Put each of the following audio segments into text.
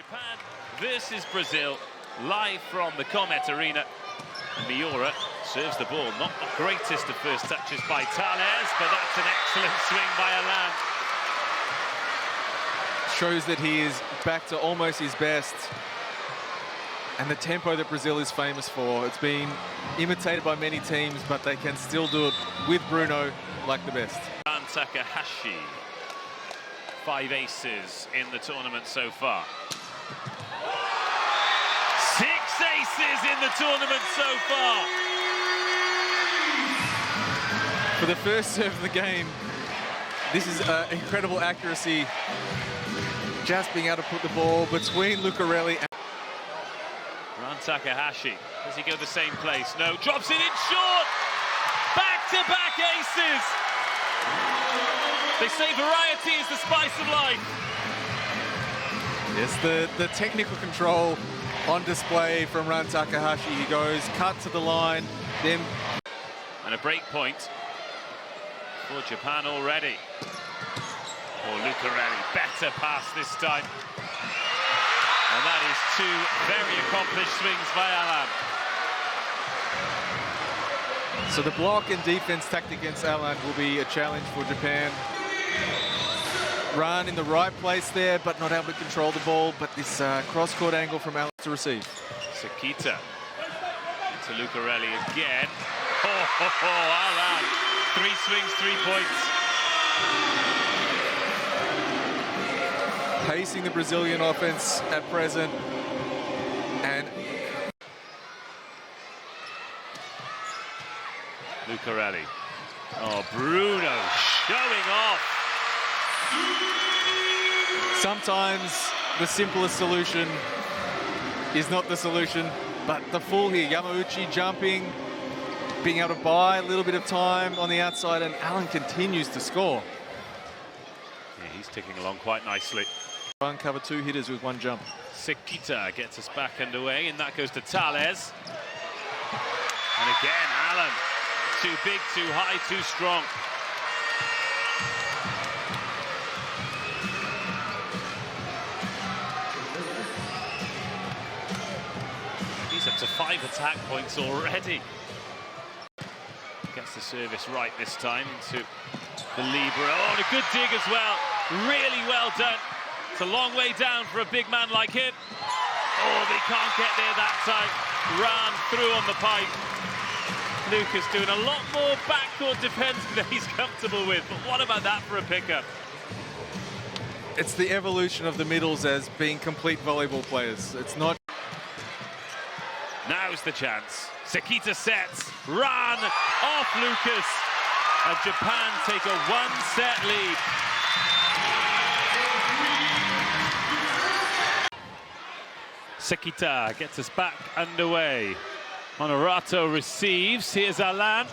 Japan versus Brazil, live from the Comet Arena. Miyaura serves the ball, not the greatest of first touches by Thales, but that's an excellent swing by Alan. Shows that he is back to almost his best. And the tempo that Brazil is famous for. It's been imitated by many teams, but they can still do it with Bruno like the best. Ran Takahashi, 5 aces in the tournament so far. 6 aces in the tournament so far. For the first serve of the game, this is incredible accuracy. Just being able to put the ball between Lucarelli and Ran Takahashi, does he go the same place? No, drops it in short! Back-to-back aces! They say variety is the spice of life. Yes, the technical control on display from Ran Takahashi. He goes cut to the line, then... And a break point for Japan already. Or Lucarelli, better pass this time. And that is 2 very accomplished swings by Alan. So the block and defense tactic against Alan will be a challenge for Japan. Ran in the right place there, but not able to control the ball. But this cross-court angle from Alan to receive. Sekita into Lucarelli again. Alan, 3 swings, 3 points. Pacing the Brazilian offense at present, and Lucarelli. Oh, Bruno showing off. Sometimes the simplest solution is not the solution, but the full here, Yamauchi jumping, being able to buy a little bit of time on the outside, and Alan continues to score. Yeah, he's ticking along quite nicely. Run cover 2 hitters with 1 jump. Sekita gets us back underway, and that goes to Thales. And again, Alan. Too big, too high, too strong. He's up to 5 attack points already. Gets the service right this time into the libero. Oh, and a good dig as well. Really well done. It's a long way down for a big man like him. Oh, they can't get there that time. Ran through on the pipe. Lucas doing a lot more backcourt defense than he's comfortable with. But what about that for a pickup? It's the evolution of the middles as being complete volleyball players. It's not... Now's the chance. Sekita sets. Ran off Lucas. And Japan take a 1-set lead. Sekita gets us back underway. Honorato receives. Here's Alan.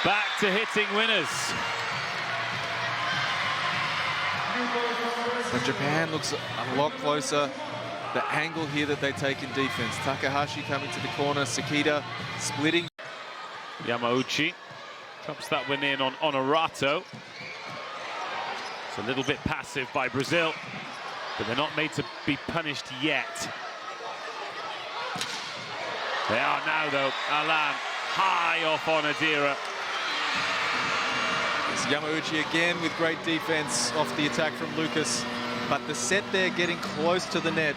Back to hitting winners. So Japan looks a lot closer. The angle here that they take in defense. Takahashi coming to the corner. Sekita splitting. Yamauchi drops that one in on Honorato. It's a little bit passive by Brazil, but they're not made to be punished yet. They are now, though. Alan high off on Adira. It's Yamauchi again with great defense off the attack from Lucas. But the set there getting close to the net,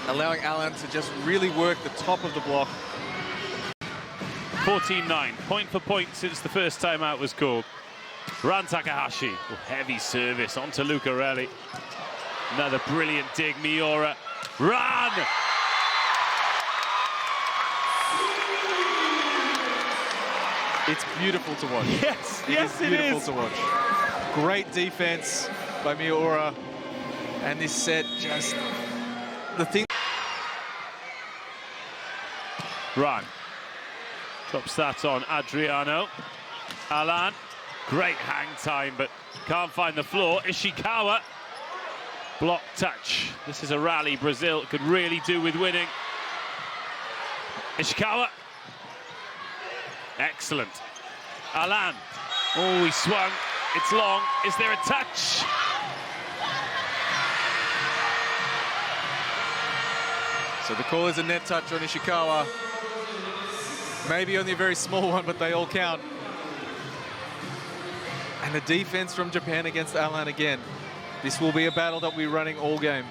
allowing Alan to just really work the top of the block. 14-9, point for point since the first time out was called. Ran Takahashi, heavy service onto Lucarelli. Another brilliant dig, Miyaura. Run! It's beautiful to watch. Yes, it is beautiful to watch. Great defense by Miyaura. And this set just... the thing... Run. Drops that on Adriano. Alan. Great hang time, but can't find the floor. Ishikawa. Block touch. This is a rally Brazil could really do with winning. Ishikawa. Excellent. Alan. Oh, he swung. It's long. Is there a touch? So the call is a net touch on Ishikawa. Maybe only a very small one, but they all count. And the defense from Japan against Alan again. This will be a battle that we're running all game.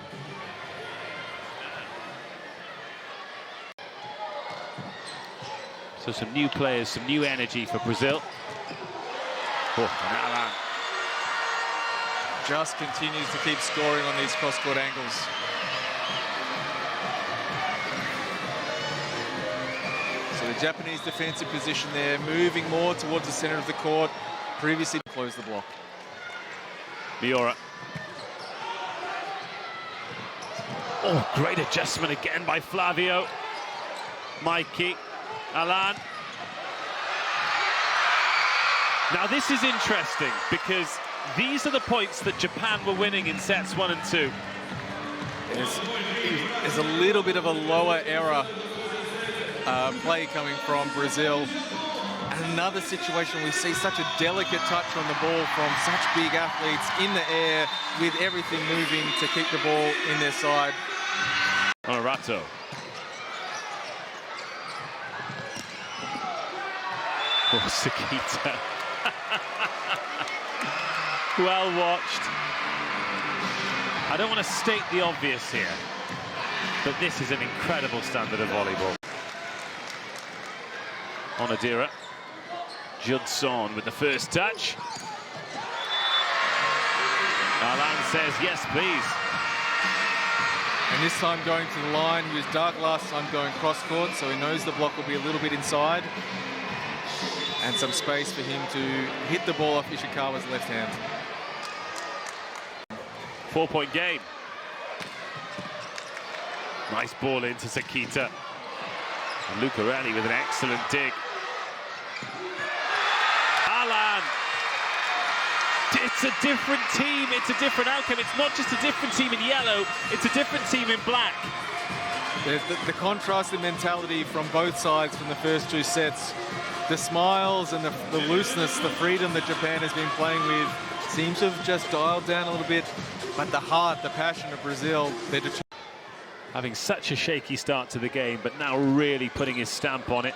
So some new players, some new energy for Brazil. Oh, and Alan just continues to keep scoring on these cross-court angles. So the Japanese defensive position there, moving more towards the center of the court. Previously closed the block. Miyaura. Oh, great adjustment again by Flavio. Mikey. Alan. Now this is interesting because these are the points that Japan were winning in sets 1 and 2. There's a little bit of a lower error play coming from Brazil. And another situation we see such a delicate touch on the ball from such big athletes in the air with everything moving to keep the ball in their side. Honorato. Oh, Sakita. Well watched. I don't want to state the obvious here, but this is an incredible standard of volleyball. Onodira. Judson with the first touch. Alan says, yes, please. And this time going to the line. He was dark last time going cross-court, so he knows the block will be a little bit inside. And some space for him to hit the ball off Ishikawa's left hand. 4-point game. Nice ball into Sakita. And Lucarelli with an excellent dig. Alan. It's a different team. It's a different outcome. It's not just a different team in yellow. It's a different team in black. There's the contrast in mentality from both sides from the first two sets. The smiles and the looseness, the freedom that Japan has been playing with seems to have just dialed down a little bit. But the heart, the passion of Brazil, they're having such a shaky start to the game, but now really putting his stamp on it.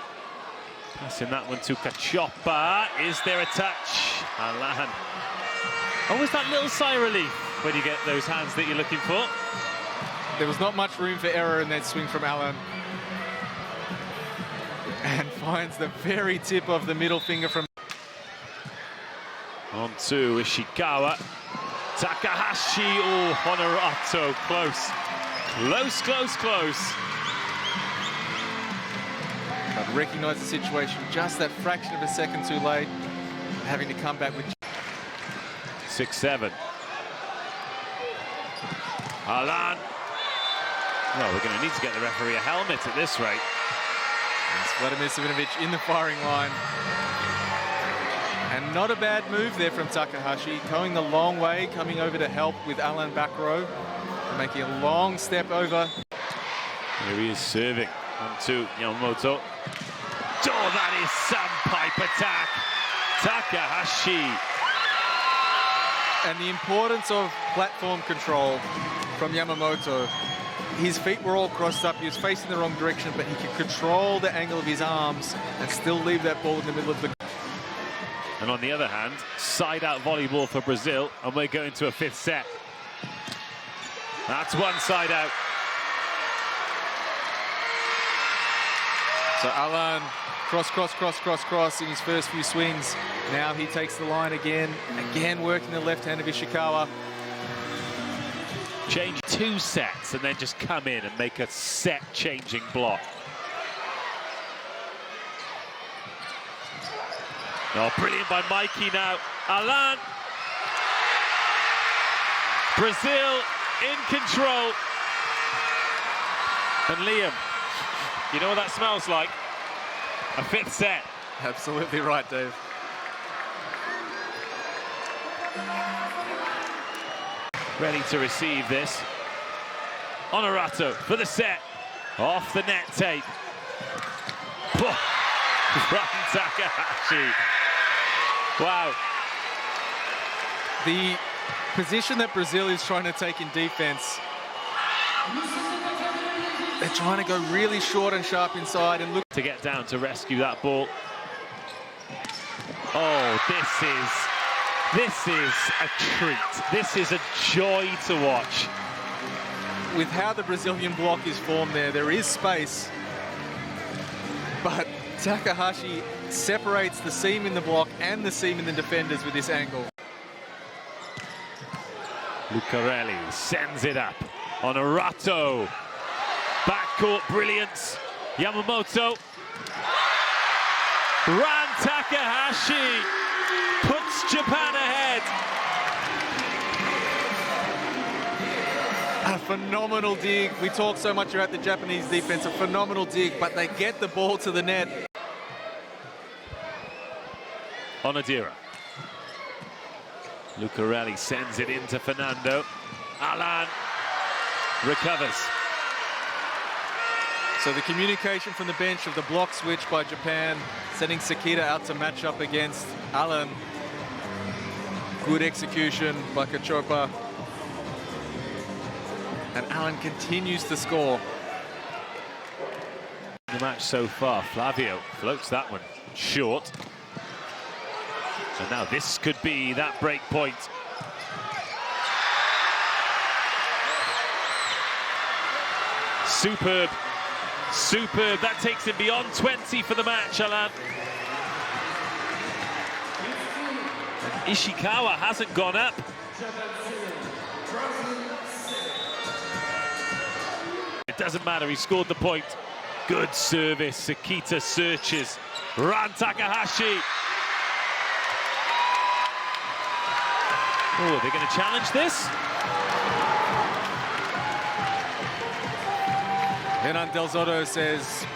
Passing that one to Cachopa. Is there a touch? Alan. Always that little sigh of relief when you get those hands that you're looking for. There was not much room for error in that swing from Alan. And finds the very tip of the middle finger from... On to Ishikawa. Takahashi. Oh, Honorato. Close. Close, close, close. But recognize the situation just that fraction of a second too late. Having to come back with... 6-7. Alan. Well, we're going to need to get the referee a helmet at this rate. It's Vladimir Savinovic in the firing line. And not a bad move there from Takahashi, going the long way, coming over to help with Alan back row, making a long step over. Here he is serving on to Yamamoto. Oh, that is some pipe attack. Takahashi. And the importance of platform control from Yamamoto. His feet were all crossed up, he was facing the wrong direction, but he could control the angle of his arms and still leave that ball in the middle of the... And on the other hand, side-out volleyball for Brazil, and we're going to a fifth set. That's one side out. So Alan, cross, cross, cross, cross, cross in his first few swings. Now he takes the line again working the left hand of Ishikawa. Change 2 sets and then just come in and make a set-changing block. Oh, brilliant by Mikey now. Alan. Brazil in control. And Liam, you know what that smells like? A fifth set. Absolutely right, Dave. Ready to receive this. Honorato for the set. Off the net tape. Ran Takahashi. Wow. The position that Brazil is trying to take in defense They're trying to go really short and sharp inside and look to get down to rescue that ball. Oh, this is a treat. This is a joy to watch. with how the Brazilian block is formed there is space. But Takahashi separates the seam in the block and the seam in the defenders with this angle. Lucarelli sends it up. Honorato. Backcourt brilliance. Yamamoto. Ran Takahashi puts Japan ahead. A phenomenal dig. We talk so much about the Japanese defense, a phenomenal dig, but they get the ball to the net. Onodira. Lucarelli sends it into Fernando. Alan recovers. So the communication from the bench of the block switch by Japan, sending Sekita out to match up against Alan. Good execution by Kachopa. And Alan continues to score. The match so far, Flavio floats that one short. And now this could be that break point. Superb, superb. That takes him beyond 20 for the match, Alan. And Ishikawa hasn't gone up. It doesn't matter, he scored the point. Good service, Sekita searches. Ran Takahashi. Oh, they're going to challenge this? Hernan Del Zotto says,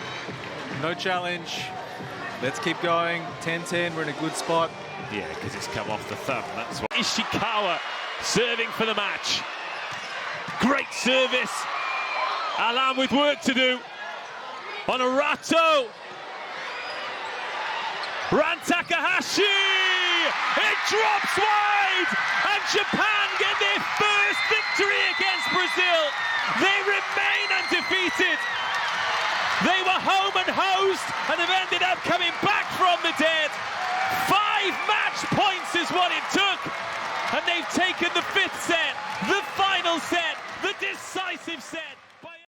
no challenge. Let's keep going. 10-10, we're in a good spot. Yeah, because it's come off the thumb. That's what. Ishikawa serving for the match. Great service. Alan with work to do. Honorato. Ran Takahashi. It drops wide. And Japan get their first victory against Brazil. They remain undefeated. They were home and host and have ended up coming